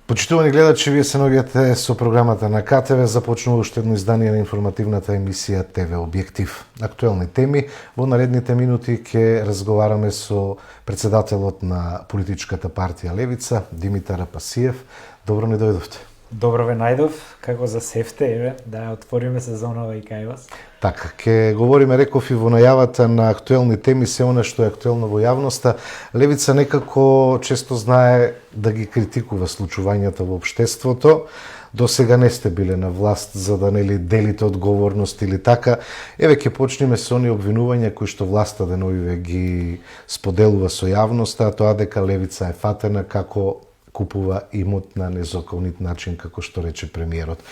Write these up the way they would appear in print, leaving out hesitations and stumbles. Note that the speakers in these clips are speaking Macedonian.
Почитувани гледачи, вие се наоѓате со програмата на КТВ. Започнува уште едно издание на информативната емисија ТВ Објектив. Актуелни теми. Во наредните минути ќе разговараме со председателот на политичката партија Левица, Димитар Апасиев. Добро не дојдовте. Добро ве најдов, како за сефте, еве, да отвориме сезонова и кај вас. Така, ќе говориме, реков и во најавата на актуелни теми, се она што е актуелно во јавноста. Левица некако често знае да ги критикува случувањата во општеството. До сега не сте биле на власт за да нели делите одговорност или така. Еве ќе почнеме со оние обвинувања кои што власта деновиве ги споделува со јавноста, тоа дека Левица е фатена како купува имот на незаконит начин, како што рече премиерот.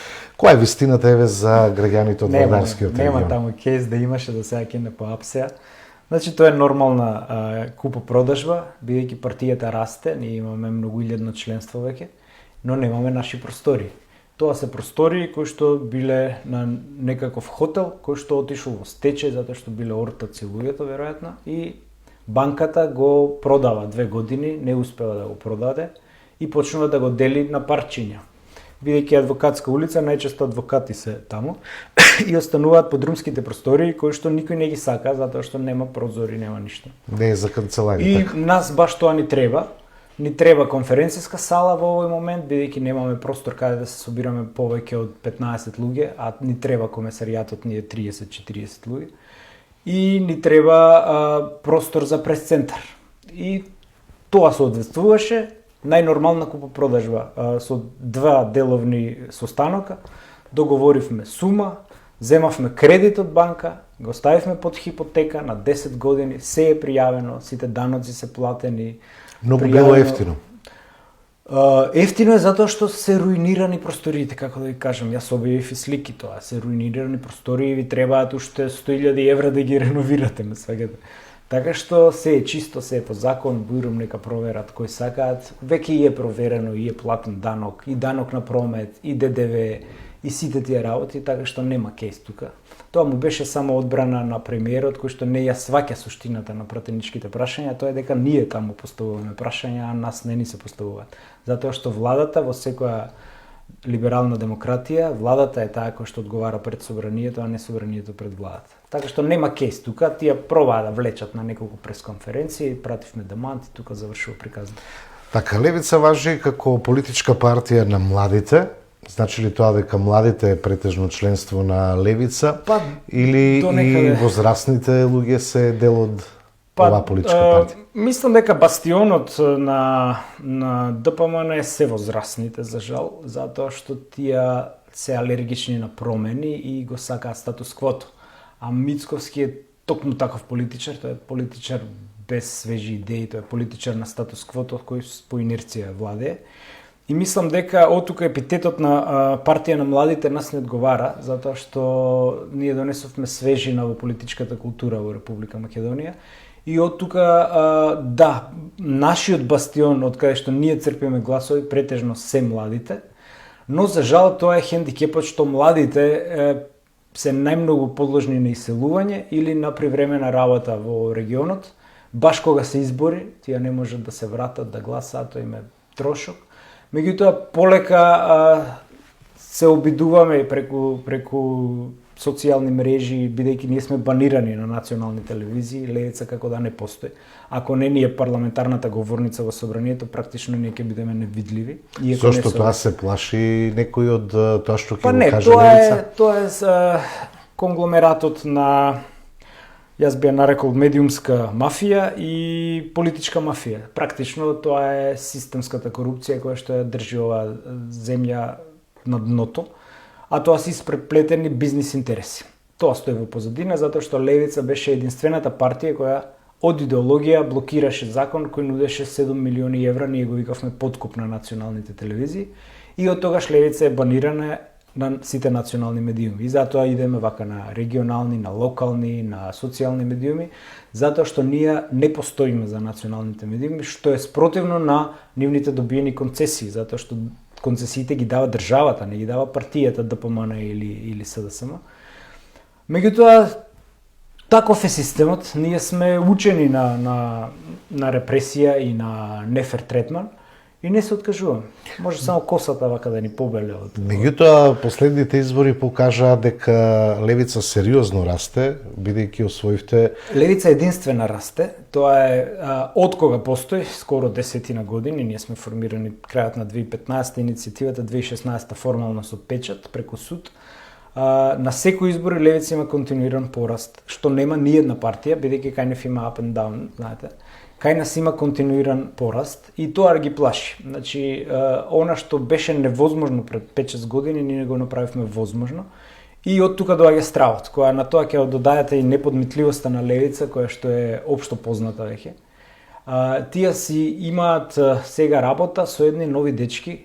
Која е вистината еве за граѓаните од Вардарскиот регион? Нема таму кейс да имаше до сега ќе не поапсеа. Значи тоа е нормална купо-продажба, бидејќи партијата расте, ние имаме многуилјадно членство веќе, но немаме наши простори. Тоа се простори кои што биле на некаков хотел, кој што отишол во стечај затоа што биле ортаци луѓето веројатно и банката го продава 2 години, не успева да го продаде и почнува да го дели на парчиња. Бидејќи адвокатска улица, најчесто адвокати се таму и остануваат подрумските простори кои што никој не ги сака затоа што нема прозори, нема ништо. Не е за канцеларија. И така. нас баш тоа ни треба. Ни треба конференцијска сала во овој момент, бидејќи немаме простор каде да се собираме повеќе од 15 луѓе, а ни треба комесаријатот ни е 30-40 луѓе. И ни треба простор за прес-центар. И тоа се одвествуваше. Најнормална купопродажба со 2 деловни состанока, договоривме сума, земавме кредит од банка, го ставивме под хипотека на 10 години, се е пријавено, сите даноци се платени. Многу било ефтино. Ефтино е затоа што се руинирани просториите, како да ви кажам, јас објавив и слики тоа, се руинирани простории и ви требаат уште 100.000 евра да ги реновирате, ме сваѓате. Така што се е чисто, се е по закон, бујрум нека проверат кои сакаат. Веќе и е проверено, и е платен данок, и данок на промет, и ДДВ, и сите тие работи, така што нема кейс тука. Тоа му беше само одбрана на премиерот, кој што не ја сваќа суштината на пратеничките прашања, тоа е дека ние таму поставуваме прашања, а нас не ни се поставуваат. Затоа што владата во секоја либерална демократија, владата е таа која што одговара пред собранието, а не собранието пред владата. Така што нема кейс тука, тие пробаа да влечат на неколку пресконференции, пративме демант и тука завршува приказната. Така, Левица важи како политичка партија на младите. Значи ли тоа дека младите е претежно членство на Левица? Или и возрастните луѓе се дел од оваа политичка партија? Мислам дека бастионот на ДПМН е се возрастните, за жал, затоа што тие се алергични на промени и го сакаат статус-квото. А Мицковски е токму таков политичар, тој е политичар без свежи идеи, тој е политичар на статус-квото кој по инерција владее. И мислам дека од тука епитетот на партија на младите нас не одговара, затоа што ние донесовме свежина во политичката култура во Република Македонија. И од тука, да, нашиот бастион, од каде што ние црпиме гласови, претежно се младите, но за жал тоа е хендикепот што младите се најмногу подложни на иселување или на привремена работа во регионот, баш кога се избори, тие не можат да се вратат, да гласаат, тоа им е трошок. Меѓутоа, полека се обидуваме преку социјални мрежи, бидејќи ние сме банирани на национални телевизии, Левица како да не постои. Ако не ни е парламентарната говорница во собранието, практично ние ќе бидеме невидливи. Зошто тоа се плаши некој од тоа што ќе го каже Левица? Тоа е конгломератот на, јас би ја нарекол, медиумска мафија и политичка мафија. Практично тоа е системската корупција која што ја држи оваа земја на дното, а тоа се испреплетени бизнис интереси. Тоа стои во позадина затоа што Левица беше единствената партија која од идеологија блокираше закон кој нудеше 7 милиони евра, ние го викавме подкуп на националните телевизии и од тогаш Левица е банирана на сите национални медиуми. И затоа идеме вака на регионални, на локални, на социјални медиуми, затоа што ние не постоиме за националните медиуми, што е спротивно на нивните добиени концесии, затоа што концесиите ги дава државата, не ги дава партијата ДПМН или СДСМ. Меѓутоа, таков е системот, ние сме учени на репресија и на нефер третман и не се откажуваме. Може само косата вака да ни побеле од... Меѓутоа, последните избори покажаа дека левица сериозно расте, бидејќи освоивте... Левица единствена расте, тоа е од кога постои, скоро 10 години, ние сме формирани крајот на 2015 иницијативата, 2016 формално со печат преку суд. На секој избори левица има континуиран пораст, што нема ни една партија, бидејќи кај неф има up and down, знаете. Кај нас има континуиран пораст и тоа ги плаши. Значи, она што беше невозможно пред 5-6 години, ние го направивме возможно. И од тука доаѓа стравот, која на тоа ќе додајате и неподмитливоста на левица, која што е општо позната веќе. Тие си имаат сега работа со едни нови дечки,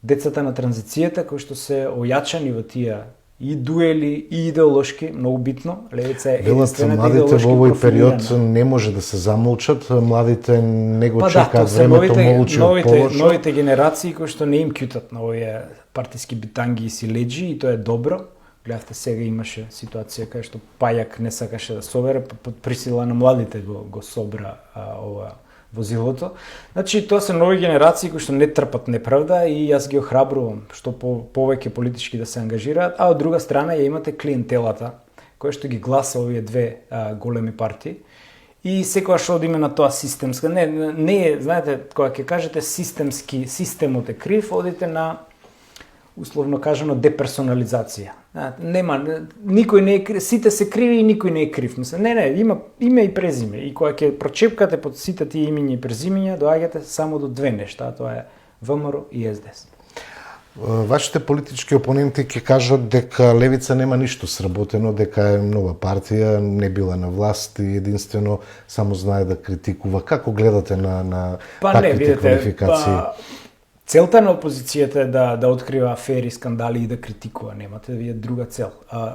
децата на транзицијата, кои што се ојачани во тие и дуели, и идеолошки, многу битно. Левица е единствената идеолошки профилирана. Младите во овој период не може да се замолчат, младите не го чекаат времето молчи од полошо. Новите генерации кои што не им кјутат на овие партиски битанги и силеџи, и тоа е добро. Гледавте, сега имаше ситуација кај што Пајак не сакаше да собере, под присила на младите го собра ова возилото. Значи, тоа се нови генерации кои што не трпат неправда и јас ги охрабрувам што повеќе политички да се ангажираат, а од друга страна ја имате клиентелата која што ги гласа овие две големи партии. И секогаш одиме на тоа системска. Не, знаете, кога ќе кажете системски, системот е крив, одите на условно кажано деперсонализација. Нема, никој не е крив, сите се криви и никој не е крив. Мислам, не, има име и презиме. И кога ќе прочепкате под сите тие имиња и презимиња, доаѓате само до две нешта, тоа е ВМРО и СДС. Вашите политички опоненти ќе кажат дека левица нема ништо сработено, дека е нова партија, не била на власт и единствено само знае да критикува. Како гледате на таквите квалификации? Целта на опозицијата е да открива афери, скандали и да критикува. Немате вие друга цел.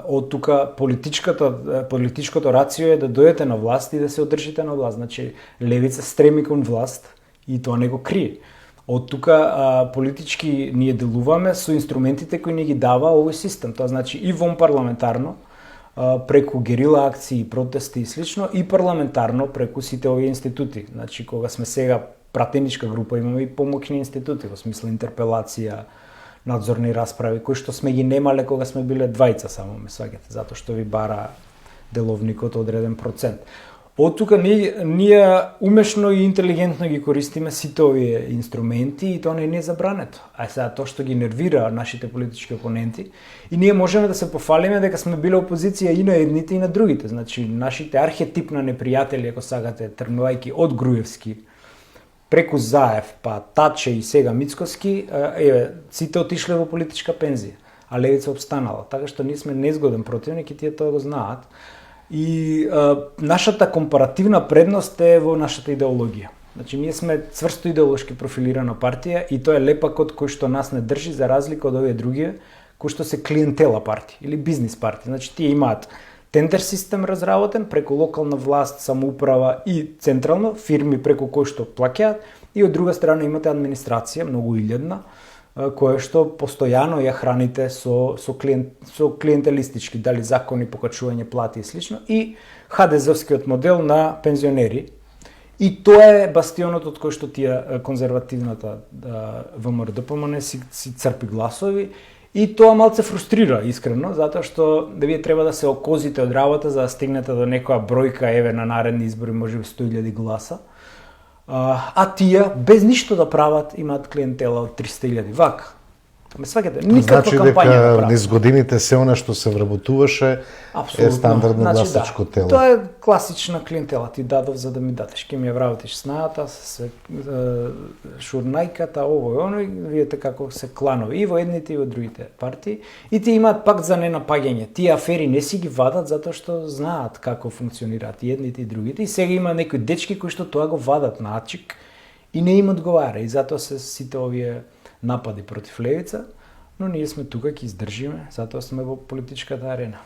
Од тука политичкото рацио е да дојдете на власт и да се одржите на власт. Значи, левица стреми кон власт и тоа не го крие. Од тука политички ние делуваме со инструментите кои ни ги дава овој систем. Тоа значи и вон парламентарно, преку герила акции, протести и слично, и парламентарно преку сите овие институти. Значи, кога сме сега пратеничка група, имаме и помоќни институти, во смисла интерпелација, надзорни расправи, кои што сме ги немале кога сме биле двајца само, ме сваќате, затоа што ви бара деловникот одреден процент. Од тука ние умешно и интелигентно ги користиме сите овие инструменти и тоа не е забрането. А сега тоа што ги нервира нашите политички опоненти и ние можеме да се пофалиме дека сме биле опозиција и на едните и на другите. Значи, нашите архетипна непријатели, ако сакате, тргнувајќи од Груевски, преку Заев, па Таче и сега Мицкоски, сите отишле во политичка пензија, а левица обстанала. Така што ние сме незгоден противник и тие тоа го знаат. И нашата компаративна предност е во нашата идеологија. Значи, ние сме цврсто идеолошки профилирана партија и тоа е лепакот кој што нас не држи за разлика од овие други, кои што се клиентела партии или бизнис партии. Значи, тие имаат тендер систем разработен преку локална власт, самоуправа и централно, фирми преку кои што плаќаат, и од друга страна имате администрација, многу илјадна, која што постојано ја храните со клиентелистички, дали закони, покачување плати и слично, и ХДЗ-овскиот модел на пензионери. И тоа е бастионот од кој што тие конзервативната ВМРО-ДПМН си црпи гласови. И тоа малце фрустрира, искрено, затоа што вие треба да се окозите од работа за да стигнете до некоја бројка, еве на наредни избори може би 100.000 гласа. А тие, без ништо да прават, имаат клиентела од 300.000. Вака. Ме сваќате, никаква кампања да прават. Значи дека низ годините се она што се вработуваше е стандардно гласачко тело. Тоа е класична клиентела. Ти дадов за да ми дадеш. Ке ми ја вработиш снајата, шурнајката, ово и оно, и видите како се кланови и во едните и во другите партии. И тие имаат пакт за ненапаѓање. Тие афери не си ги вадат затоа што знаат како функционираат и едните и другите. И сега има некои дечки кои што тоа го вадат на ачик и не им одговара. И затоа се сите овие напади против левица, но ние сме тука, ќе издржиме, затоа сме во политичката арена.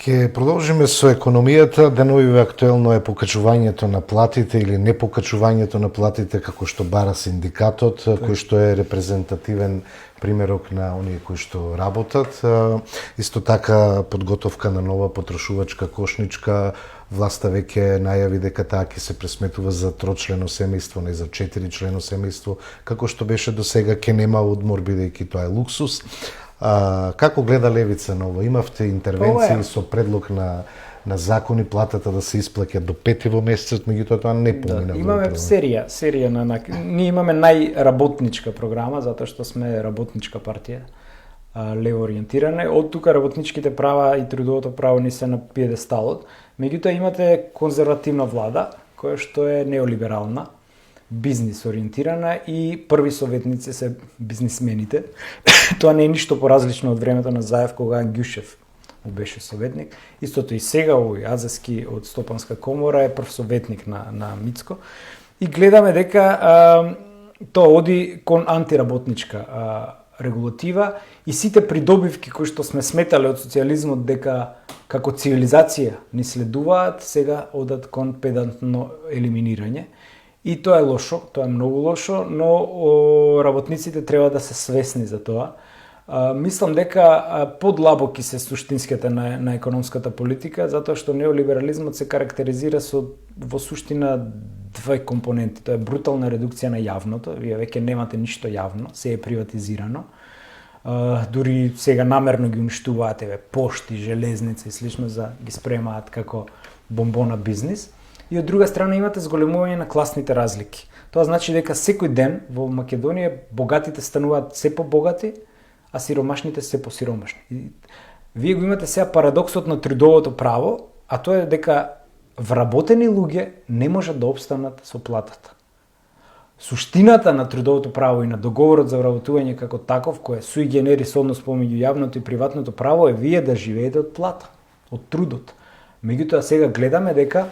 Ке продолжиме со економијата. Деновиве актуелно е покачувањето на платите или непокачувањето на платите, како што бара синдикатот, кој што е репрезентативен примерок на оние кои што работат. Исто така подготовка на нова потрошувачка кошничка. Власта веќе најави дека таа ќе се пресметува за трочлено семејство, не за 4-члено семејство, како што беше до сега, ќе нема одмор бидејќи тоа е луксус. Како гледа левица на ово? Имавте интервенции со предлог на закони платата да се исплаќа до 5 во месецот, меѓутоа тоа не помина. Имаме серија на ние имаме најработничка програма затоа што сме работничка партија, лево ориентиране. Од тука работничките права и трудовото право не се на пиедесталот. Меѓутоа имате конзервативна влада која што е неолиберална, бизнис ориентирана и први советници се бизнисмените. Тоа не е ништо поразлично од времето на Заев кога Ангјушев беше советник. Истото и сега овој Азески од Стопанска комора е прв советник на Мицко. И гледаме дека тоа оди кон антиработничка регулатива и сите придобивки кои што сме сметале од социјализмот дека како цивилизација ни следуваат, сега одат кон педантно елиминирање. И тоа е лошо, тоа е многу лошо, но работниците треба да се свесни за тоа. Мислам дека подлабоки се суштинската на економската политика, затоа што неолиберализмот се карактеризира со во суштина две компоненти. Тоа е брутална редукција на јавното, вие веќе немате ништо јавно, се е приватизирано. Дури сега намерно ги уништуваат пошти, железници и слично за ги спремаат како бомбона бизнис. И од друга страна имате зголемување на класните разлики. Тоа значи дека секој ден во Македонија богатите стануваат се побогати, а сиромашните се посиромашни. И вие го имате сега парадоксот на трудовото право, а тоа е дека вработени луѓе не можат да опстанат со платата. Суштината на трудовото право и на договорот за вработување како таков, кој е суи генерис однос помеѓу јавното и приватното право, е вие да живеете од плата, од трудот. Меѓутоа сега гледаме дека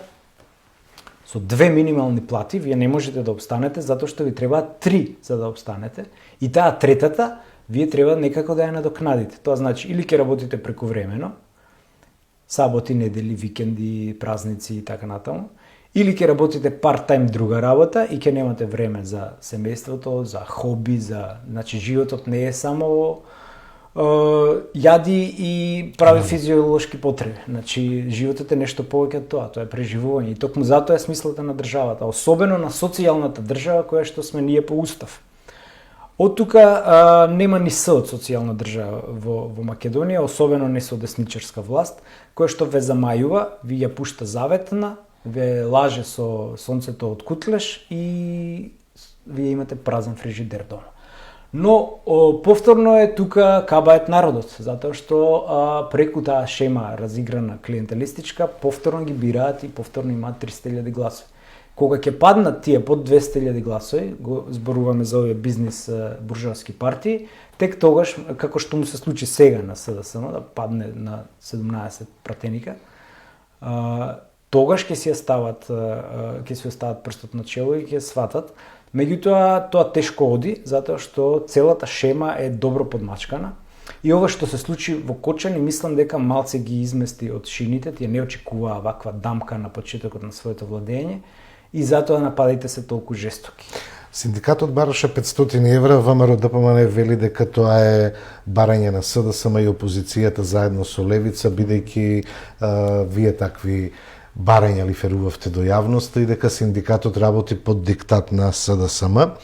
со 2 минимални плати вие не можете да опстанете затоа што ви требаат 3 за да опстанете и таа третата вие треба некако да ја надокнадите. Тоа значи или ќе работите прековремено, саботи, недели, викенди, празници и така натаму, или ќе работите парт-тајм друга работа и ќе немате време за семејството, за хоби, значи животот не е само јади и прави физиолошки потреби. Значи, животот е нешто повеќе од тоа е преживување. И токму затоа е смислата на државата, особено на социјалната држава која што сме ние по устав. Од тука нема ни С од социјална држава во Македонија, особено не со десничарска власт, која што ве замајува, ви ја пушта заветна, ве лаже со сонцето од кутлеш и вие имате празен фрижидер дома. Но повторно е тука кабает народот, затоа што преку таа шема разиграна клиентелистичка, повторно ги бираат и повторно имаат 300.000 гласови. Кога ќе паднат тие под 200.000 гласови, го зборуваме за овие бизнис буржоаски партии, тек тогаш, како што му се случи сега на СДСМ, да падне на 17 пратеника, тогаш ќе си остават прстот на чело и ќе сватат. Меѓутоа, тоа тешко оди, затоа што целата шема е добро подмачкана. И ова што се случи во Кочани, мислам дека малце ги измести од шините, тие не очекуваа ваква дамка на почетокот на своето владење и затоа нападите се толку жестоки. Синдикатот бараше 500 евра, ВМРО ДПМН вели дека тоа е барање на СДСМ и опозицијата заедно со левица, бидејќи вие такви барања лиферувавте до јавноста и дека синдикатот работи под диктат на СДСМ.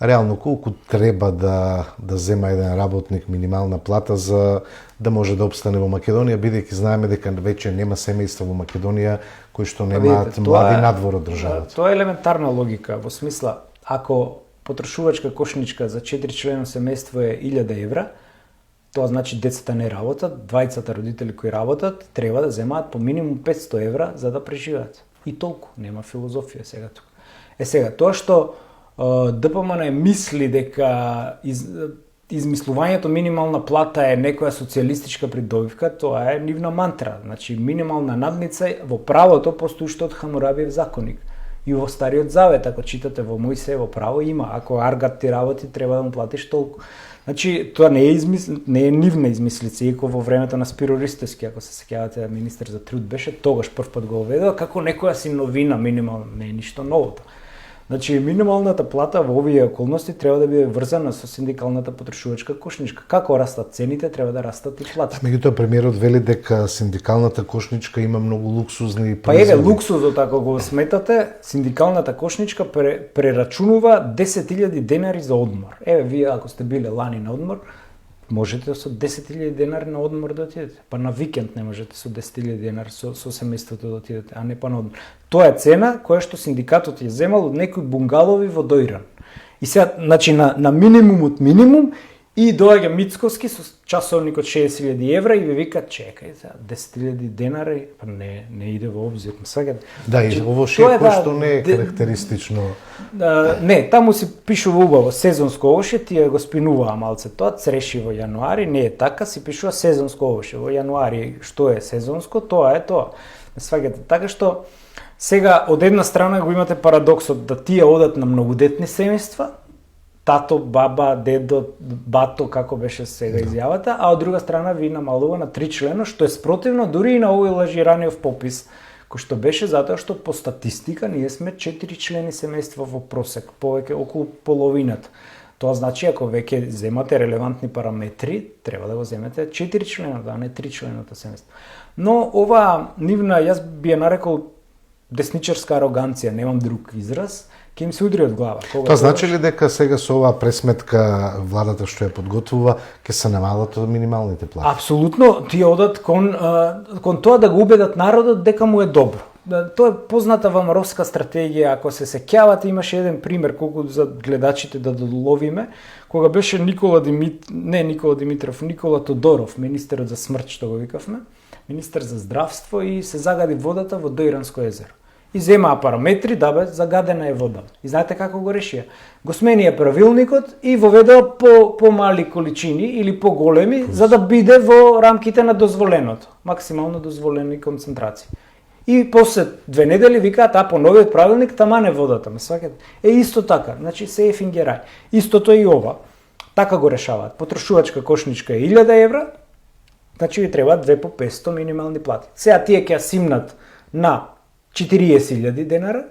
Реално, колку треба да зема еден работник минимална плата за да може да опстане во Македонија, бидејќи знаеме дека веќе нема семејства во Македонија кои што немаат млади надвор од државата. Тоа е елементарна логика, во смисла, ако потрошувачка кошничка за 4-члено семејство е 1000 евра, тоа значи децата не работат, двајцата родители кои работат треба да земаат по минимум 500 евра за да преживеат. И толку, нема филозофија сега тука. Сега, тоа што ДПМН мисли дека измислувањето минимална плата е некоја социјалистичка придобивка, тоа е нивна мантра. Значи, минимална надница во правото постои уште од Хамурабиев законник. И во Стариот Завет, ако читате во Мојсеј, во право има, ако аргат ти работи, треба да му платиш толку. Значи, тоа не е нивна измислица, иако во времето на Спиро Ристевски, ако се сеќавате, министер за труд беше, тогаш прв пат го уведува, како некоја си новина, минимално, не е ништо новото. Значи, минималната плата во овие околности треба да биде врзана со синдикалната потрошувачка кошничка. Како растат цените, треба да растат и платите. Меѓутоа премиерот вели дека синдикалната кошничка има многу луксузни Па еве, луксузот, ако го сметате, синдикалната кошничка прерачунува 10.000 денари за одмор. Еве, вие ако сте биле лани на одмор, можете со 10.000 денари на одмор да отидете. Па на викенд не можете со 10.000 денари со семејството да отидете, а не па на одмор. Тоа е цена која што синдикатот ја земал од некои bunгалови во Доиран. И сега, значи, на минимум и доаѓа Мицковски со часовник од 60.000 евра и ви вика, чекај, 10.000 денари, па не иде во обзир. Да, и ово кој што не е карактеристично. Не, таму си пишува убаво сезонско овоше, тие го спинуваа малце тоа, цреши во јануари, не е така, си пишува сезонско овоше. Во јануари што е сезонско, тоа е тоа. Сваѓате, така што сега од една страна го имате парадоксот да тие одат на многодетни семејства, тато, баба, дедо, бато, како беше сега изјавата, а од друга страна ви намалува на 3 члена, што е спротивно дури и на овој лажираниот попис, кој што беше затоа што по статистика ние сме 4 члени семејства во просек, повеќе околу половината. Тоа значи ако веќе земате релевантни параметри, треба да го земете 4 члената, а не 3 члената семејство. Но ова нивна, јас би ја нарекол десничарска ароганција, немам друг израз, ќе им се удри од глава. Тоа значи ли дека сега со оваа пресметка владата што ја подготвува ќе се намалат од минималните плати? Апсолутно, тие одат кон тоа да го убедат народот дека му е добро. Тоа е позната ВМРО-ска стратегија, ако се сеќавате, имаше еден пример колку за гледачите да доловиме, кога беше Никола Тодоров, министерот за смрт што го викавме, министер за здравство и се загади водата во Доиранско езеро. И земаа параметри, да бе, загадена е вода. И знаете како го решија? Го сменија правилникот и воведеа по мали количини или по големи, за да биде во рамките на дозволеното, максимално дозволени концентрации. И после 2 недели викаат, по новиот правилник тамане водата, ме сваќате. Исто така, значи се е фингерај. Истото е и ова. Така го решаваат. Потрошувачка кошничка е 1000 евра, значи ви треба 2 по 500 минимални плати. Сега тие ќе симнат на 40.000 денара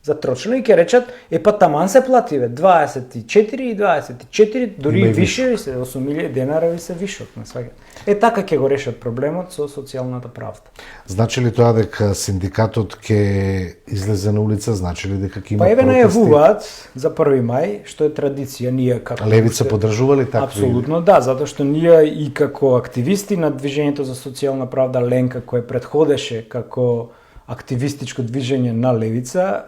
за трочно и ќе речат, па таман се плати, 24 и 24, дури и више, 8.000 денара ви се вишот. Така ќе го решат проблемот со социјалната правда. Значи ли тоа дека синдикатот ќе излезе на улица, значи ли дека ќе има протести? Па еве најавуваат за 1 мај, што е традиција, ние како... Левица подржува ли такви? Апсолутно да, затоа што ние и како активисти на Движењето за социјална правда Ленка, кој предходеше како активистичко движење на левица,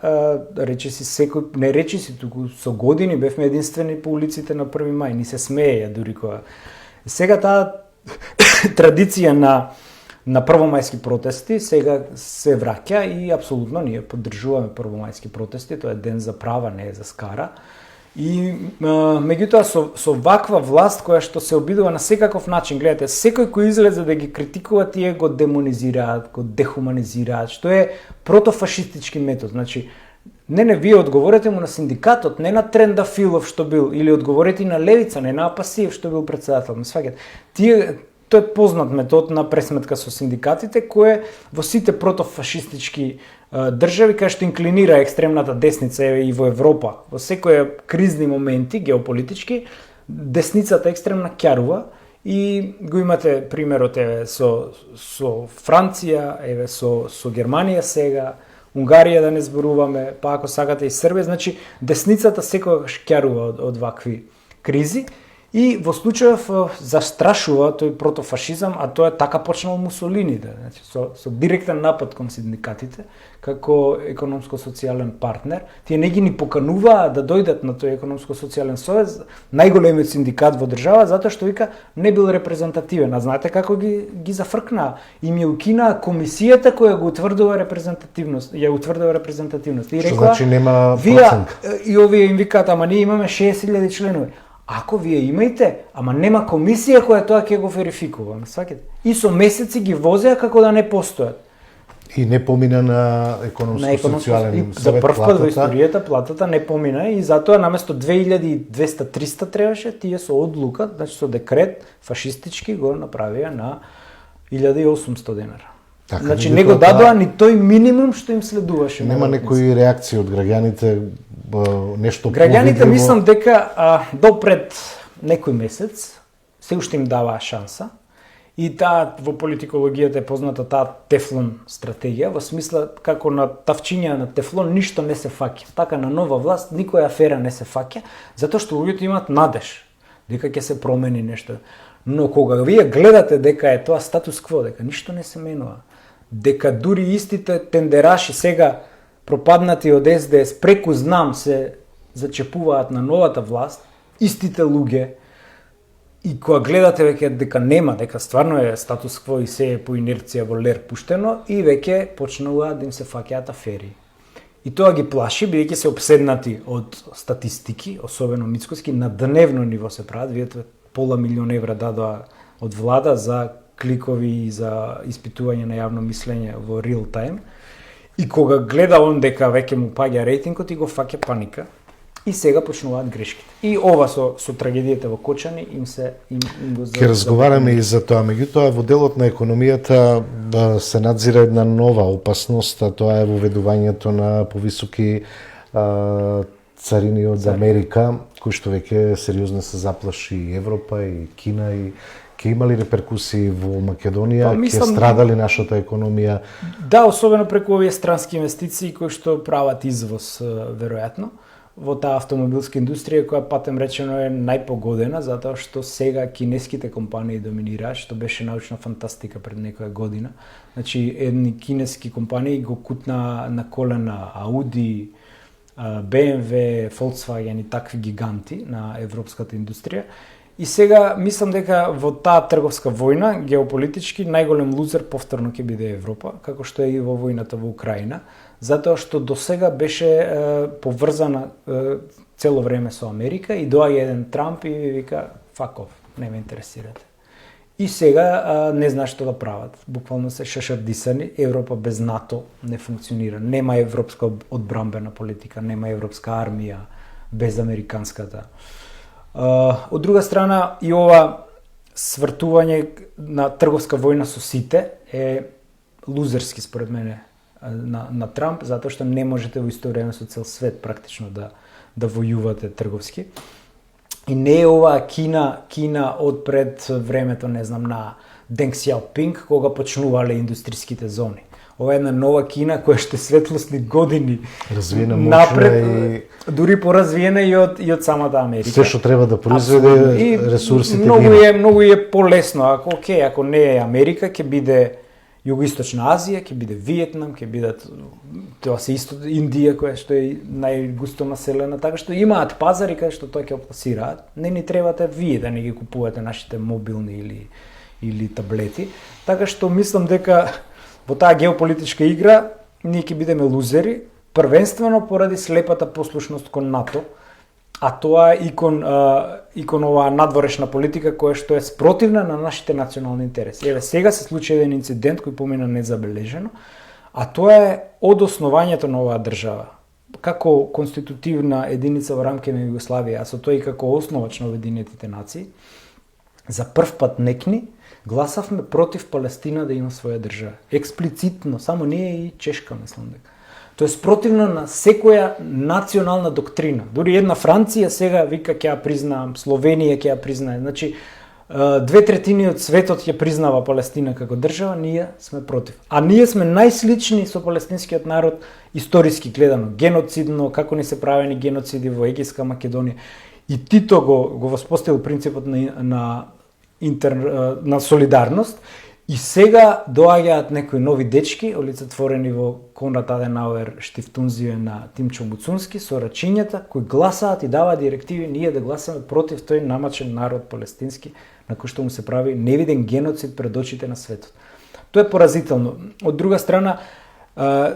не речи си, туку со години бевме единствени по улиците на 1 мај, ни се смееја дури кога. Сега таа традиција на првомајски протести сега се враќа и апсолутно ние поддржуваме првомајски протести, тоа е ден за права, не е за скара. И меѓутоа со ваква власт која што се обидува на секаков начин, гледате, секој кој излезе да ги критикува, тие го демонизираат, го дехуманизираат, што е протофашистички метод. Значи, не, вие одговорете му на синдикатот, не на Трендафилов што бил, или одговорете на Левица, не на Апасиев што бил председател. Тоа е познат метод на пресметка со синдикатите, кој во сите протофашистички држави кај што инклинира екстремната десница и во Европа, во секој кризни моменти геополитички, десницата екстремна ќарува и го имате примерот со Франција, со Германија сега, Унгарија да не зборуваме, па ако сакате и Србија, значи десницата секогаш ќарува од вакви кризи. И во случајов застрашува тој протофашизам, а тоа е така почнал Мусолини, значи, со директен напад кон синдикатите, како економско-социјален партнер. Тие не ги ни покануваа да дојдат на тој економско-социјален совез, најголемиот синдикат во држава, затоа што вика не бил репрезентативен. А знаете како ги зафркнаа? Им ја укинаа комисијата која го утврдува репрезентативност, И што значи нема проценка. И овие им викаат, ама ние имаме 60.000 членови. Ако вие имајте, ама нема комисија која тоа ќе го верификува, сваќате. И со месеци ги возеа како да не постојат. И не помина на економско-социјален За совет прв пат во платата. историјата платата не помина и затоа наместо 2200-300 требаше, тие со одлука, значи со декрет фашистички го направија на 1800 денара. Така, Значи меѓутоа, не го дадоа ни тој минимум што им следуваше. Нема на некои реакции од граѓаните, нешто Граѓаните повидливо? мислам дека до пред некој месец се уште им даваа шанса и таа во политикологијата е позната таа тефлон стратегија, во смисла како на тавчиња на тефлон ништо не се фаќа. Така на нова власт никоја афера не се фаќа, затоа што луѓето имаат надеж дека ќе се промени нешто. Но кога вие гледате дека е тоа статус кво, дека ништо не се менува, дека дури истите тендераши сега пропаднати од СДС преку знам се зачепуваат на новата власт, истите луѓе, и кога гледате веќе дека нема, дека стварно е статус кво и се е по инерција во лер пуштено, и веќе почнуваат да им се фаќаат афери. И тоа ги плаши, бидејќи се обседнати од статистики, особено мицкоски, на дневно ниво се прават. Видете, $500,000 евра дадоа од влада за кликови и за испитување на јавно мислење во real time. И кога гледа он дека веќе му паѓа рейтингот и го фаќа паника, и сега почнуваат грешките. И ова со трагедијата во Кочани им го Ке разговараме и за тоа, меѓутоа во делот на економијата се надзира една нова опасност, а тоа е воведувањето на повисоки царини од Америка, кои што веќе сериозно се заплаши и Европа и Кина, и ќе имали реперкусии во Македонија, ќе страдали нашата економија? Да, особено преку овие странски инвестиции кои што прават извоз веројатно во таа автомобилска индустрија која патем речено е најпогодена затоа што сега кинеските компании доминираат, што беше научна фантастика пред некоја година. Значи едни кинески компании го кутна на колена Audi, BMW, Volkswagen и такви гиганти на европската индустрија. И сега мислам дека во таа трговска војна, геополитички, најголем лузер повторно ќе биде Европа, како што е и во војната во Украина, затоа што досега беше поврзана цело време со Америка и доаѓа еден Трамп и вика fuck off, не ме интересирате. И сега не знаат што да прават. Буквално се шашардисани. Европа без НАТО не функционира. Нема европска одбрамбена политика, нема европска армија без американската. Од друга страна, и ова свртување на трговска војна со сите е лузерски според мене на Трамп, затоа што не можете во исто време со цел свет практично да војувате трговски. И не е ова Кина од пред времето, не знам, на Денг Сјаопинг, кога почнувале индустриските зони. Ова е една нова Кина која ще светлосни години развиена, напред, и дури поразвиена и од самата Америка. Се што треба да произведе, ресурсите многу е полесно. Ако не е Америка, ќе биде Југоисточна Азија, ќе биде Виетнам, ќе бидат тоа се исто Индија која што е најгусто населена, така што имаат пазари каде што тоа ќе пласираат. Не ни требате вие да не ги купувате нашите мобилни или таблети. Така што мислам дека во таа геополитичка игра ние ќе бидеме лузери, првенствено поради слепата послушност кон НАТО, а тоа е и кон оваа надворешна политика која што е спротивна на нашите национални интереси. Еве сега се случи еден инцидент кој помина незабележено, а тоа е од основањето на оваа држава. Како конститутивна единица во рамки на Југославија, а со тоа и како основач на Обединетите нации, за прв пат некни гласавме против Палестина да има своја држава. Експлицитно, само ние и Чешка, мислам дека. Тоа е спротивно на секоја национална доктрина. Дури една Франција сега вика ќе ја признаам, Словенија ќе ја признае. Значи, 2/3 од светот ќе признава Палестина како држава, ние сме против. А ние сме најслични со палестинскиот народ историски гледано, геноцидно, како ни се правени геноциди во Егејска Македонија. И Тито го воспоставил принципот на солидарност. И сега доаѓаат некои нови дечки, олицетворени во Конрад Аденауер Штифтунзија на Тимчо Буцунски, со рачињата, кои гласаат и даваат директиви ние да гласаме против тој намачен народ палестински, на кој што му се прави невиден геноцид пред очите на светот. Тоа е поразително. Од друга страна,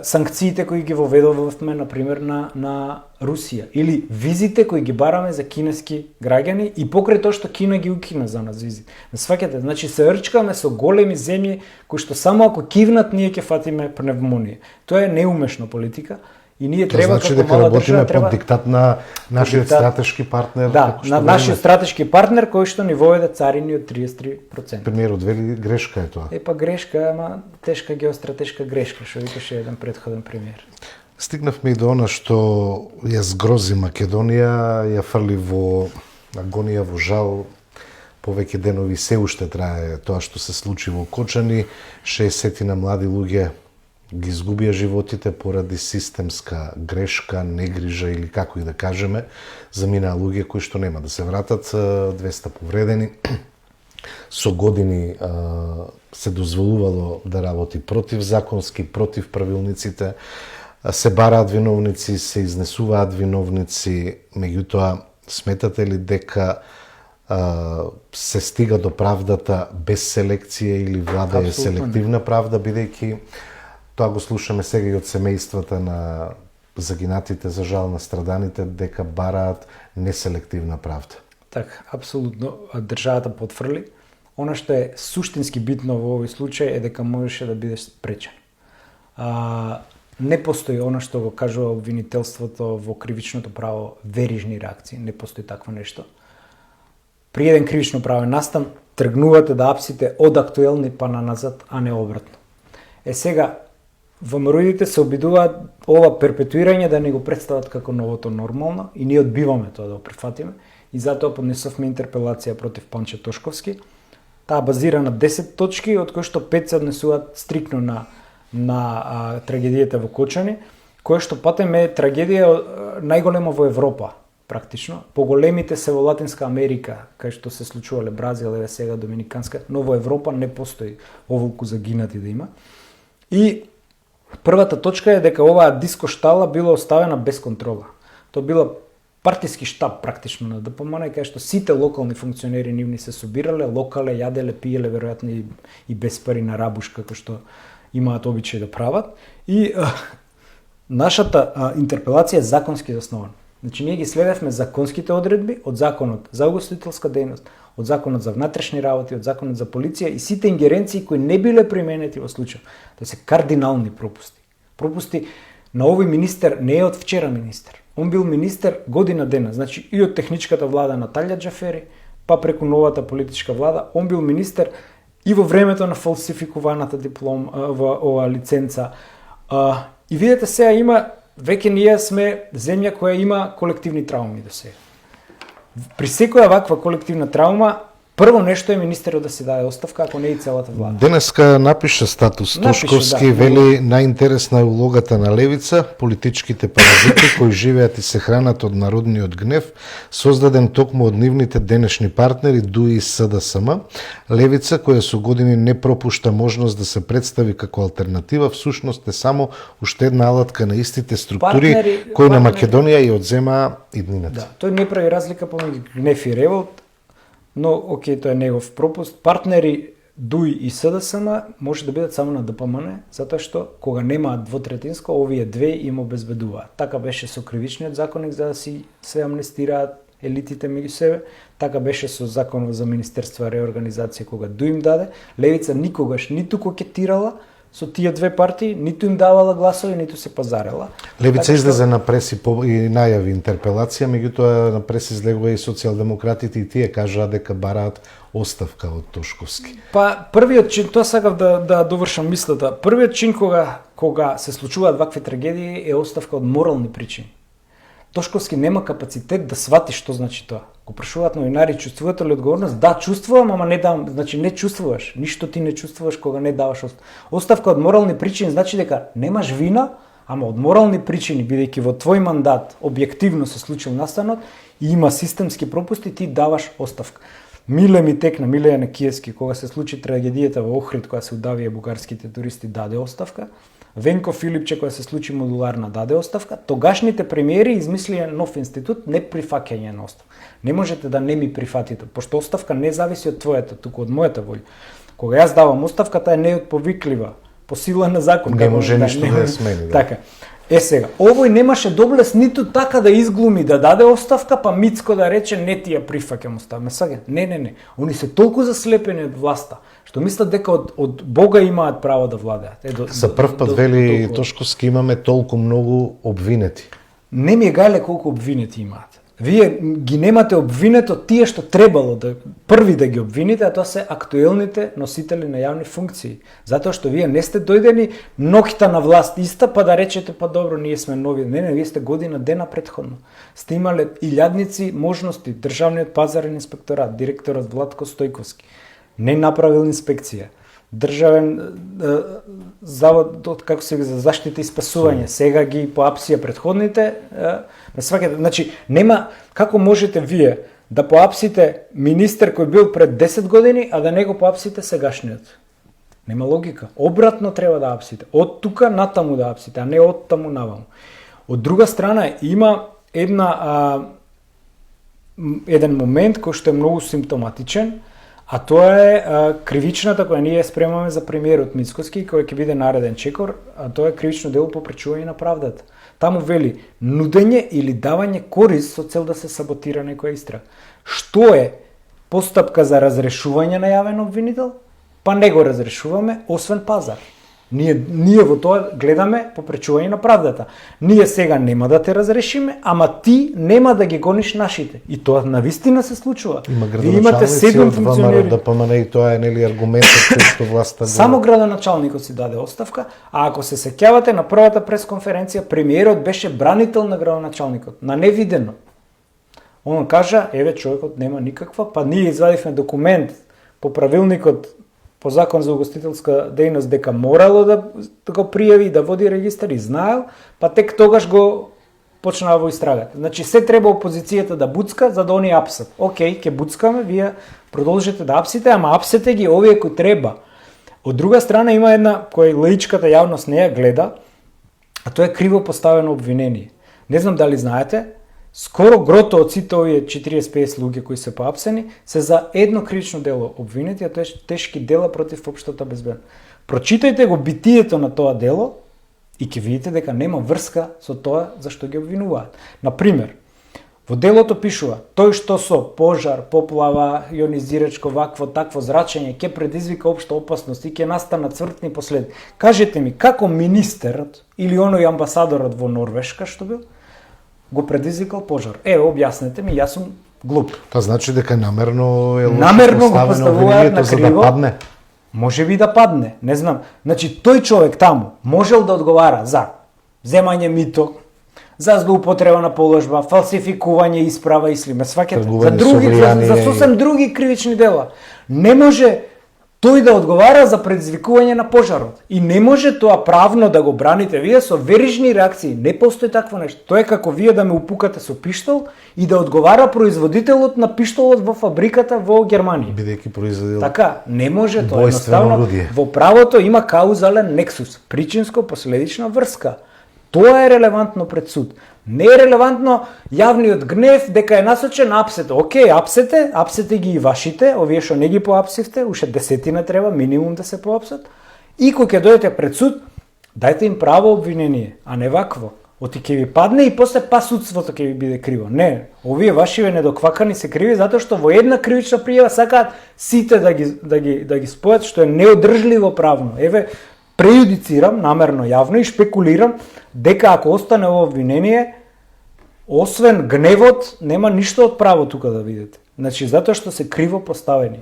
санкциите кои ги воведовме, например, на Русија, или визите кои ги бараме за кинески граѓани и покрај тоа што Кина ги укина за нас визи. Не сваќате, значи се рчкаме со големи земји кои што само ако кивнат ние ќе фатиме пневмонија. Тоа е неумешна политика. И ние треба значи како мала држава под диктат на нашиот стратешки партнер. Да, на нашиот стратешки партнер кој што ни воведе царини од 33%. Премиерот вели грешка е тоа. Па грешка, ама тешка геостратешка грешка, што викаше еден претходен премиер. Стигнавме и до она што ја згрози Македонија, ја фрли во агонија, во жал. Повеќе денови се уште трае тоа што се случи во Кочани, 60 на млади луѓе ги изгубија животите поради системска грешка, негрижа или како и да кажеме, заминаа луѓе кои што нема да се вратат, 200 повредени. Со години се дозволувало да работи против законски, против правилниците, се бараат виновници, се изнесуваат виновници, меѓутоа сметате ли дека се стига до правдата без селекција или влада е селективна правда, бидејќи тоа го слушаме сега и од семејствата на загинатите, за жал на страданите, дека бараат неселективна правда. Така, апсолутно. Државата потврли. Она што е суштински битно во овој случај е дека можеше да бидеш спречен. Не постои она што го кажува обвинителството во кривичното право, верижни реакции. Не постои такво нешто. При еден кривично правен настан тргнувате да апсите од актуелни па на назад, а не обратно. Сега, ВМРО-идите се обидуваат ова перпетуирање да не го представат како новото нормално и ние одбиваме тоа да го прифатиме и затоа поднесовме интерпелација против Панче Тошковски. Таа базира на 10 точки, од кои што 5 се однесуваат стрикно на трагедијата во Кочани, која што патем е трагедија најголема во Европа, практично. Поголемите се во Латинска Америка, кај што се случувале Бразил, еве сега Доминиканска, но во Европа не постои оволку загинати да има. И првата точка е дека оваа диско штала била оставена без контрола. Тоа била партиски штаб практично на ДПМН, кај што сите локални функционери нивни се собирале, локале, јаделе, пиеле, веројатно и без пари на рабуш, како што имаат обичај да прават. И нашата интерпелација е законски заснована. Значи, ние ги следевме законските одредби од Законот за угостителска дејност, од Законот за внатрешни работи, од Законот за полиција и сите ингеренции кои не биле применети во случај. Тоа се кардинални пропусти. Пропусти на овој министер не е од вчера министер. Он бил министер година дена, значи и од техничката влада на Талја Џафери, па преку новата политичка влада, он бил министер и во времето на фалсификуваната ова лиценца. И видете сега има веќе ние сме земја која има колективни трауми до сега. При секоја ваква колективна траума, прво нешто е министерот да се даде оставка, ако не и целата влада. Денеска напиша статус Тошковски, вели најинтересна е улогата на левица, политичките паразити кои живеат и се хранат од народниот гнев, создаден токму од нивните денешни партнери ДУИ и СДСМ. Левица која со години не пропушта можност да се представи како алтернатива, всушност е само уште една алатка на истите структури кои на Македонија ја одземаа иднината. Да, тој не прави разлика помеѓу гнев и револт. Но, окей, тоа е негов пропуст. Партнери ДУИ и СДСМ може да бидат само на ДПМН, затоа што кога немаат двотретинско, овие две им обезбедуваат. Така беше со кривичниот законник за да си се амнестираат елитите меѓу себе, така беше со законот за Министерство реорганизација кога ДУИ им даде. Левица никогаш ниту кокетирала со тие две партии, ниту им давала гласови, ниту се пазарела. Левица излезе на прес и најави интерпелација, меѓутоа на прес излегува и социјалдемократите и тие кажаа дека бараат оставка од Тошковски. Па првиот чин, тоа сакав да довршам мислата. Првиот чин кога се случуваат вакви трагедии е оставка од морални причини. Тошковски нема капацитет да свати што значи тоа. Го прашуваат новинари, чувствувате ли одговорност? Да, чувствувам, ама не давам. Значи не чувствуваш. Ништо ти не чувствуваш кога не даваш оставка. Оставка од морални причини значи дека немаш вина, ама од морални причини, бидејќи во твој мандат објективно се случил настанот и има системски пропусти, ти даваш оставка. Миле ми текна, Миле Јанакиевски, кога се случи трагедијата во Охрид, кога се удавија бугарските туристи, даде оставка. Венко Филипче, која се случи модуларна, даде оставка. Тогашните премиери измислија нов институт не прифаќање на оставка. Не можете да не ми прифатите, пошто оставка не зависи од твојата, туку од мојата волја. Кога јас давам оставка, таа е неотповиклива по сила на закон. Не може ништо да ја смени. Да. Така. Сега, овој немаше доблест ниту така да изглуми да даде оставка, па мицко да рече не ти ја прифаќам оставка. Сега, не. Они се толку заслепени од власта, што мислат дека од Бога имаат право да владеат. За прв пат вели Тошковски имаме толку многу обвинети. Не ми е гајле колку обвинети имаат. Вие ги немате обвинето тие што требало да први да ги обвините, а тоа се актуелните носители на јавни функции. Затоа што вие не сте дојдени ноќта на власт иста, па да речете па добро, ние сме нови. Не, вие сте година дена претходно. Сте имале илјадници можности, државниот пазарен инспекторат, директорот Владко Стојковски не направил инспекција. Државен завод како се за заштита и спасување, сега ги поапсија претходните, значи нема како можете вие да поапсите министер кој бил пред 10 години, а да не го поапсите сегашниот. Нема логика. Обратно треба да апсите. Од тука натаму да апсите, а не од таму наваму. Од друга страна има еден момент кој што е многу симптоматичен, а тоа е кривичната која ние спремаме за премиерот Мицкоски, кој ќе биде нареден чекор, а тоа е кривично дело по пречување на правдата. Таму вели нудење или давање корист со цел да се саботира некоја истрага. Што е постапка за разрешување на јавен обвинител? Па не го разрешуваме, освен пазар. Ние во тоа гледаме по пречување на правдата. Ние сега нема да те разрешиме, ама ти нема да ги гониш нашите. И тоа навистина се случува. Вие имате 7 функционери. Да помане и тоа е нели аргументот кој што власта. Само градоначалникот си даде оставка, а ако се сеќавате на првата пресконференција, премиерот беше бранител на градоначалникот, на невидено. Он кажа, еве човекот нема никаква, па ние извадивме документ по правилникот по закон за угостителска дејност дека морало да го пријави, да води регистар и знаел, па тек тогаш го почнаа во истрагата. Значи се треба опозицијата да буцка за да они апсат. Океј, ќе буцкаме, вие продолжете да апсите, ама апсете ги овие кои треба. Од друга страна има една која лаичката јавност не ја гледа, а тоа е криво поставено обвинение. Не знам дали знаете, скоро грото од сите овие 40-50 луѓе кои се поапсени се за едно кривично дело обвинети, а тоа е тешки дела против општата безбедност. Прочитајте го битието на тоа дело и ќе видите дека нема врска со тоа за што ги обвинуваат. Например, во делото пишува: тој што со пожар, поплава, ионизирачко, вакво, такво зрачење ќе предизвика општа опасност и ќе настанат смртни последици. Кажете ми како министерот или оној амбасадорот во Норвешка што бил го предизвикал пожар. Објаснете ми, јас сум глуп. Тоа значи дека намерно е намерно го поставуваат на криво, за да падне. Може би да падне, не знам. Значи тој човек таму можел да одговара за земање мито, за злоупотреба на положба, фалсификување исправа и слиме, сваќате. За сосем други кривични дела. Не може тој да одговара за предизвикување на пожарот. И не може тоа правно да го браните вие со верижни реакции. Не постои такво нешто. Тоа е како вие да ме упукате со пиштол и да одговара производителот на пиштолот во фабриката во Германија. Бидејќи производил. Така, не може тоа. Едноставно во правото има каузален нексус, причинско-последична врска. Тоа е релевантно пред суд. Не е релевантно јавниот гнев дека е насочен на апсете. Океј, апсете ги и вашите, овие што не ги поапсивте, уште 10 треба минимум да се поапсат. И кога ќе дојдете пред суд, дајте им право обвинение, а не вакво. Оти ќе ви падне и после судството ќе ви биде криво. Не, овие вашиве недоквакани се криви затоа што во една кривична пријава сакаат сите да ги спојат, што е неодржливо правно. Еве, прејудицирам намерно јавно и шпекулирам дека ако остане ово обвинение, освен гневот, нема ништо од право тука да видите. Значи, затоа што се криво поставени.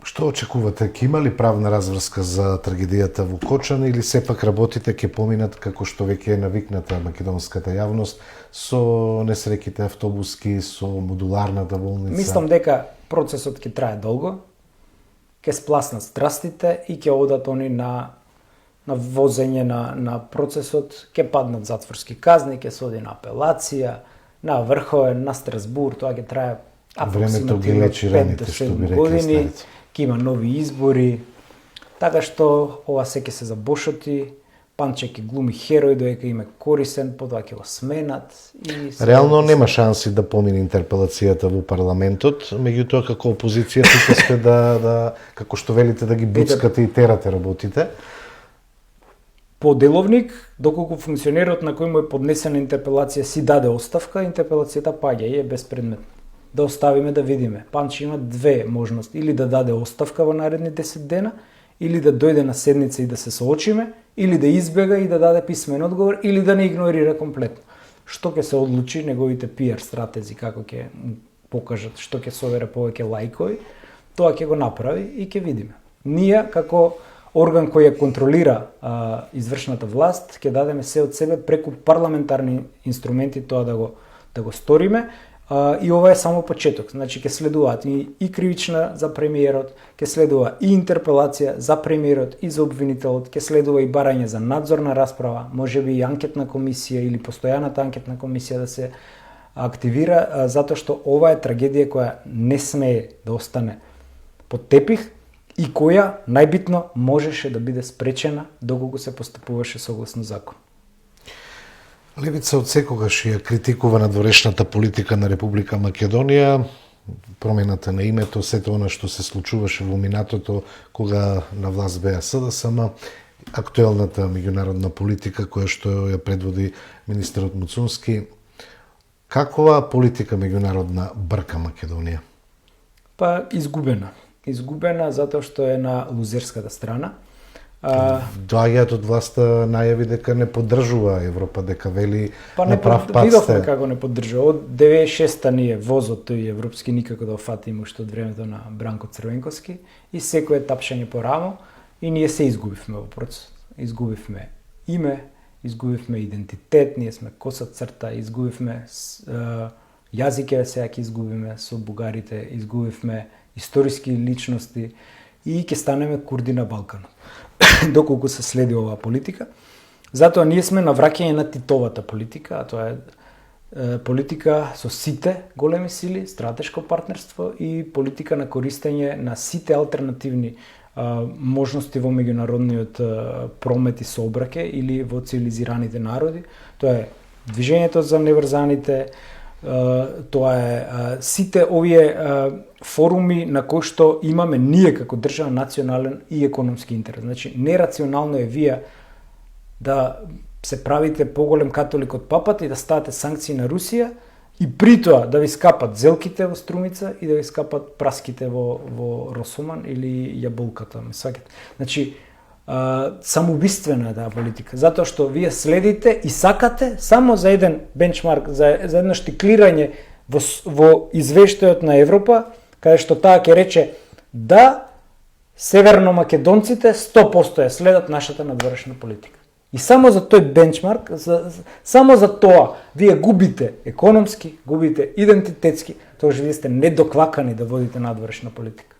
Што очекувате? Ќе има ли правна разврска за трагедијата во Кочани или сепак работите ќе поминат како што веќе е навикната македонската јавност со несреќите автобуски, со модуларната болница? Мислам дека процесот ќе трае долго, ќе спласнат страстите и ќе одат они на возење на процесот, ќе паднат затворски казни, ќе се оди на апелација, на Врховен, на Страсбур, тоа ќе трае апроксимативно 5 до 7 години, ќе има нови избори, така што ова се ќе се забошоти, Панче ќе глуми херој додека им е корисен, потоа ќе го сменат и Реално нема шанси да помине интерпелацијата во парламентот, меѓутоа како опозиција тука сте да како што велите да ги буцкате и терате работите. По деловник, доколку функционерот на кој му е поднесена интерпелација си даде оставка, интерпелацијата паѓа и е безпредметна. Да оставиме да видиме. Панче има две можности, или да даде оставка во наредни 10 дена, или да дојде на седница и да се соочиме, или да избега и да даде писмен одговор, или да не игнорира комплетно. Што ќе се одлучи неговите PR стратези, како ќе покажат, што ќе собере повеќе лајкови, тоа ќе го направи и ќе видиме. Ние, како орган кој ја контролира извршната власт, ќе дадеме се од себе преку парламентарни инструменти тоа да го сториме. И ова е само почеток. Значи ќе следуваат и кривична за премиерот, ќе следува и интерпелација за премиерот и за обвинителот, ќе следува и барање за надзорна расправа, можеби и анкетна комисија или постојаната анкетна комисија да се активира, затоа што ова е трагедија која не смее да остане под тепих и која најбитно можеше да биде спречена доколку се постапуваше согласно закон. Левица од секогаш ја критикува надворешната политика на Република Македонија, промената на името, сето она што се случуваше во минатото кога на власт беа СДСМ, актуелната меѓународна политика која што ја предводи министерот Муцунски. Какова политика меѓународна брка Македонија? Па изгубена. Изгубена затоа што е на лузерската страна. Доаѓаат од власта најави дека не поддржува Европа, дека вели на прав пат видовме сте. како не поддржува. Од 96-та ние возот тој европски никако да офатиме уште од времето на Бранко Црвенковски и секое тапшање по рамо и ние се изгубивме во процесот. Изгубивме име, изгубивме идентитет, ние сме коса црта, изгубивме јазике, сега ќе изгубиме со бугарите, изгубивме историски личности и ќе станеме курди на Балканот. Доколку се следи оваа политика. Затоа ние сме на враќање на Титовата политика, а тоа е политика со сите големи сили, стратешко партнерство и политика на користење на сите алтернативни можности во меѓународниот промет и сообраќај или во цивилизираните народи. Тоа е движењето за неврзаните, тоа е сите овие форуми на кои што имаме ние како држава национален и економски интерес. Значи, нерационално е вие да се правите поголем католик од папата и да ставате санкции на Русија и при тоа да ви скапат зелките во Струмица и да ви скапат праските во Росуман или јаболката. Значи, самоубиствена е таа политика, затоа што вие следите и сакате само за еден бенчмарк, за едно штиклирање во извештајот на Европа, каде што таа ќе рече да северномакедонците 100% ја следат нашата надворешна политика. И само за тој бенчмарк, само за тоа вие губите економски, губите идентитетски, тоа што вие сте недоквакани да водите надворешна политика.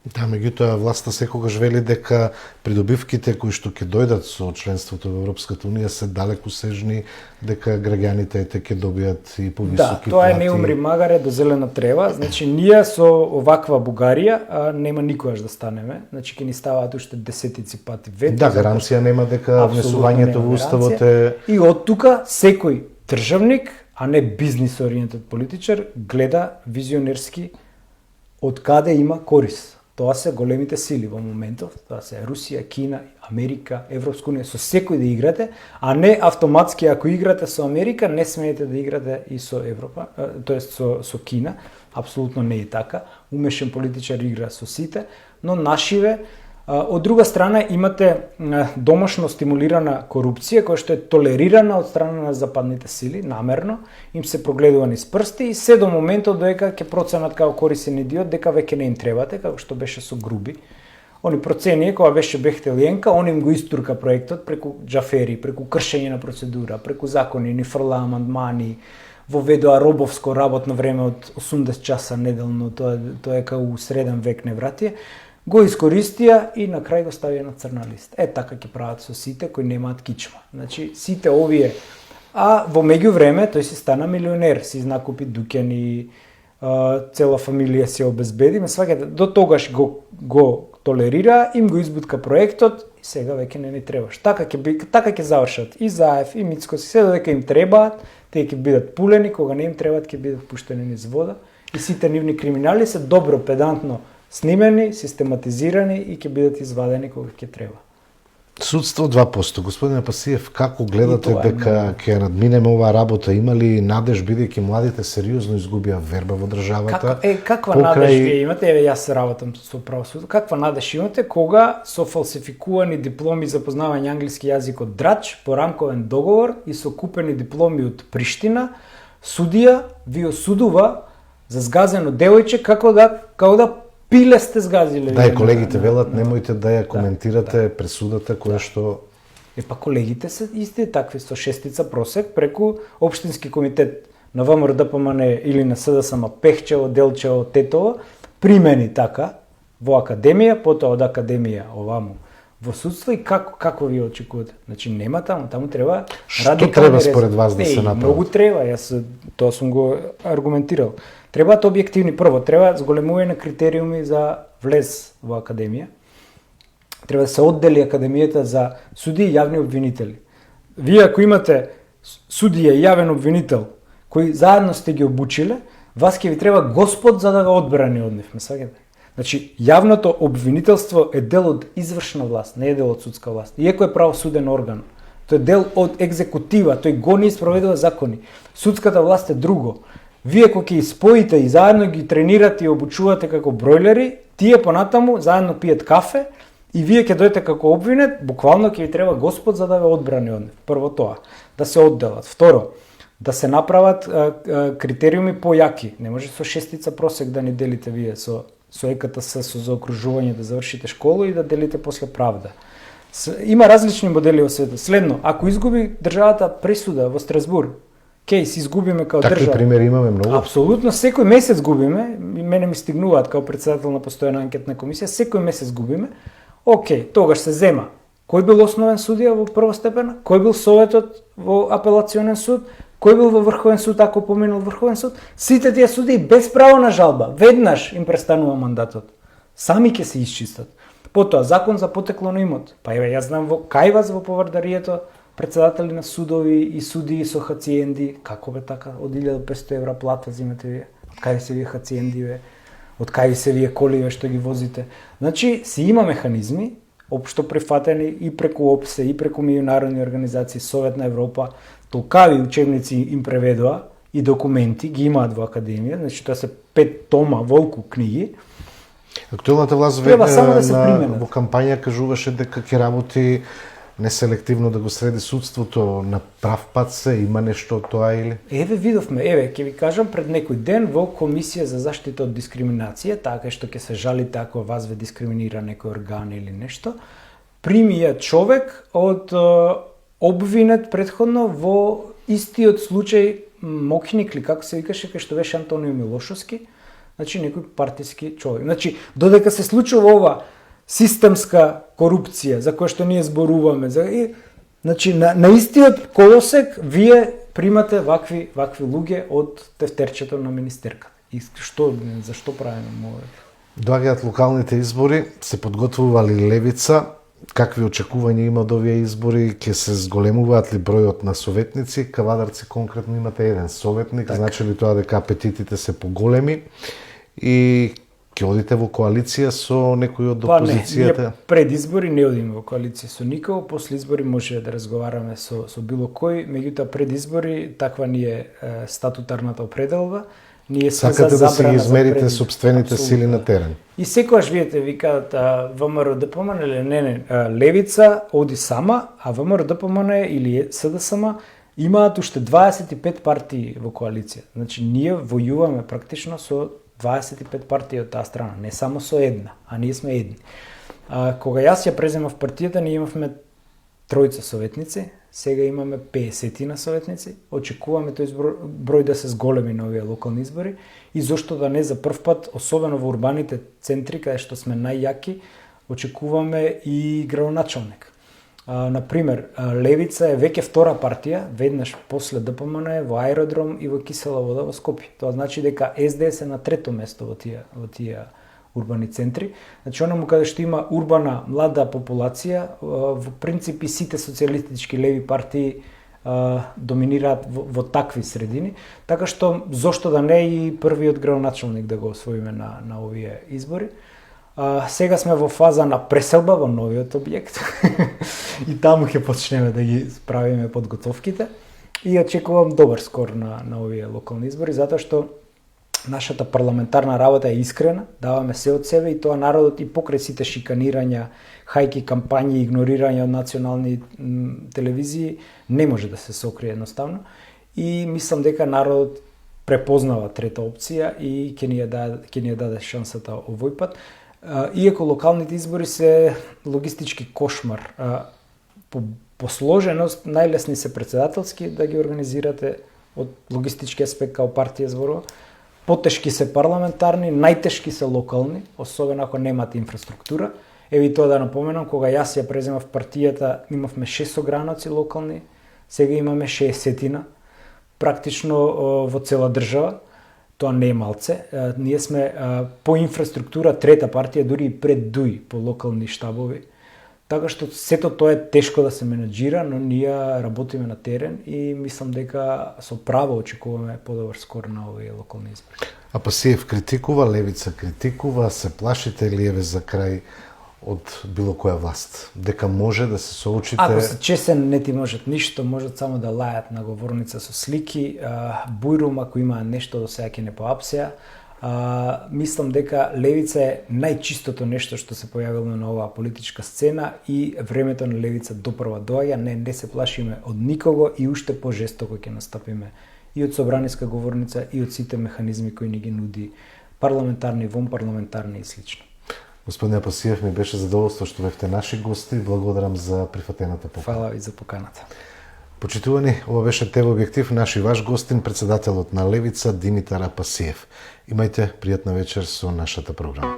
Да, меѓутоа власта секогаш вели дека придобивките кои што ќе дојдат со членството во Европската унија се далеку сежни, дека граѓаните ќе добијат и повисоки плати. Да, тоа е не умри магаре до зелена трева. Значи ние со оваква Бугарија нема никогаш да станеме. Значи ќе ни ставаат уште десетици пати вето. Да, гаранција нема дека внесувањето во уставот е. И од тука секој државник, а не бизнис ориентиран политичар, гледа визионерски од каде има корис. Тоа се големите сили во моментов, тоа се Русија, Кина, Америка, Европска унија, со секој да играте, а не автоматски ако играте со Америка, не смеете да играте и со Европа, тоест со Кина. Апсолутно не е така. Умешен политичар игра со сите, но нашиве. Од друга страна имате домашно стимулирана корупција која што е толерирана од страна на западните сили, намерно, им се прогледува низ прсти и се до моментот додека ќе проценат како корисен идиот дека веќе не им требате, како што беше со Груби. Они проценија кога беше Бехтелиенка, он им го истурка проектот преку џафери, преку кршење на процедура, преку закони, ни фрла амандмани, воведоа робовско работно време од 80 часа неделно, тоа е како у среден век невратие. Го искористија и на крај го ставија на црна листа. Така ќе прават со сите кои немаат кичма. Значи, сите овие. А во меѓувреме тој си стана милионер, си накупи дуќани, цела фамилија се обезбеди. Сваќате, до тогаш го толерира, им го избутка проектот и сега веќе не ни требаш. Така ќе завршат и Заев и Мицкос, се додека им требаат, тие ќе бидат пулени, кога не им требаат ќе бидат пуштени низ вода и сите нивни криминали се добро педантно снимени, систематизирани и ќе бидат извадени кога ќе треба. Судство 2%. Господине Пасиев, како гледате И тоа е дека ќе надминеме оваа работа? Има ли надеж, бидејќи младите сериозно изгубија верба во државата? Каква надеж вие имате? Еве јас работам со правосудие. Каква надеж имате кога со фалсификувани дипломи за познавање англиски јазик од Драч по рамковен договор и со купени дипломи од Приштина, судија ви осудува за згазено девојче како да пиле сте згазиле? Да, и колегите велат, немојте да ја коментирате пресудата која што... Па колегите се исти такви со шестица просек преку Општински комитет на ВМРО ДПМН или на СДСМ Пехчево, Делчево, Тетово, примени така во академија, потоа од академија оваму во судство и како ви очекувате? Значи нема таму треба Што треба според вас да се направи? Многу треба, јас тоа сум го аргументирал. Требаат објективни, прво, треба зголемување на критериуми за влез во академија. Треба да се оддели академијата за судии и јавни обвинители. Вие ако имате судија и јавен обвинител кои заедно сте ги обучиле, вас ќе ви треба господ за да го одбрани од нив, ме сваќате? Значи, јавното обвинителство е дел од извршна власт, не е дел од судска власт. Иако е правосуден орган, тој е дел од екзекутива, тој гони и спроведува закони. Судската власт е друго. Вие кога ќе споите и заедно ги тренирате и обучувате како бројлери, тие понатаму заедно пијат кафе и вие ќе дојдете како обвинет, буквално ќе ви треба господ за да ве одбрани од нив. Прво тоа, да се одделат. Второ, да се направат критериуми појаки. Не може со шестица просек да ни делите вие со ЕКТС, со заокружување да завршите школа и да делите после правда. Има различни модели во светот. Следно, ако изгуби државата пресуда во Страсбург, кейс изгубиме као држава. Такви примери имаме многу. Апсолутно, секој месец губиме, мене ми стигнуваат као председател на постојана анкетна комисија, секој месец губиме. Океј, тогаш се зема кој бил основен судија во првостепена, кој бил советот во апелационен суд, кој бил во Врховен суд ако поминал Врховен суд. Сите тие судии без право на жалба, веднаш им престанува мандатот. Сами ќе се исчистат. Потоа закон за потекло на имот. Па еве јас знам во Кајвас во Повардарието председатели на судови и судии со хациенди, како бе така, од 1500 евра плата зимате вие, од кај се вие хациенди ве, од кај се вие коливе што ги возите. Значи, си има механизми, општо прифатени и преку ОПСЕ, и преку меѓународни организации, Совет на Европа, толкави учебници им преведоа и документи ги имаат во академија, значи тоа се 5 тома волку книги. Актуелната власт во кампања кажуваше дека ќе работи неселективно да го следи судството, на прав пат се, има нешто од тоа или? Еве видовме, ќе ви кажам, пред некој ден во Комисија за заштита од дискриминација, така што ќе се жалите ако вас ве дискриминира некој орган или нешто, примија човек од обвинет предходно во истиот случај Мокник, како се викаше, кај што беше Антонио Милошовски, значи некој партиски човек. Значи, додека се случува ова системска корупција за која што ние зборуваме, значи на истиот колосек вие примате вакви луѓе од тефтерчето на министерката. И зашто правиме мове? Доаѓаат локалните избори, се подготвували левица, какви очекувања има од овие избори, ќе се зголемуваат ли бројот на советници? Кавадарци конкретно имате еден советник, так. Значи ли тоа дека апетитите се поголеми и ќе одите во коалиција со некој од опозицијата? Не, пред избори не одиме во коалиција со никого, после избори може да разговараме со било кој, меѓутоа пред избори таква ни е статутарната определба. Ние сакате да си измерите собствените сили на терен. И секогаш видите, викаат ВМРО ДПМН или не, левица оди сама, а ВМРО ДПМН или СДСМ имаат уште 25 партии во коалиција. Значи ние војуваме практично со 25 партии од таа страна, не само со една, а ние сме едни. Кога јас ја преземав партијата, ние имавме тројца советници, сега имаме 50 на советници, очекуваме тој број да се зголеми на овие локални избори и зошто да не за прв пат, особено во урбаните центри, каде што сме најјаки, очекуваме и градоначалник. Например, Левица е веќе втора партија, веднаш после ДПМН во Аеродром и во Кисела вода во Скопје. Тоа значи дека СДС е на трето место во тие урбани центри. Значи, онаму каде што има урбана млада популација, во принцип и сите социјалистички леви партии доминираат во такви средини, така што зошто да не и првиот градоначалник да го освоиме на овие избори. Сега сме во фаза на преселба во новиот објект и таму ќе почнеме да ги правиме подготовките и очекувам добар скор на овие локални избори, затоа што нашата парламентарна работа е искрена, даваме се од себе и тоа народот и покрај сите шиканирања, хајки кампањи, игнорирање од национални телевизии не може да се сокрие едноставно и мислам дека народот препознава трета опција и ќе ни ја даде шансата овој пат. Иако локалните избори се логистички кошмар, по сложеност најлесни се председателски да ги организирате од логистички аспект као партија зборува, потешки се парламентарни, најтешки се локални, особено ако немате инфраструктура. Еви тоа да напоменам, кога јас ја преземав партијата, имавме 6 ограноци локални, сега имаме 60-тина, практично во цела држава. Тоа не е малце. Ние сме по инфраструктура трета партија, дури и пред ДУИ по локални штабови. Така што сето тоа е тешко да се менеджира, но ние работиме на терен и мислам дека со право очекуваме подобар скор на овие локални избори. А Пасиев критикува, левица критикува, се плашите ли еве за крај од било која власт? Дека може да се соочите... Ако се чесен, не ти можат ништо, можат само да лајат на говорница со слики, бујрум ако има нешто до сега ќе не поапсеа. Мислам дека левица е најчистото нешто што се појавило на оваа политичка сцена и времето на левица допрва доаѓа, не се плашиме од никого и уште пожестоко ќе настапиме и од собраниска говорница и од сите механизми кои ни ги нуди парламентарни, вонпарламентарни и слично. Господине Пасиев, ми беше задоволство што бевте наши гости. Благодарам за прифатената покана. Фала ви за поканата. Почитувани, ова беше ТВ Објектив, наш и ваш гостин, председателот на Левица Димитар Апасиев. Имајте пријатна вечер со нашата програма.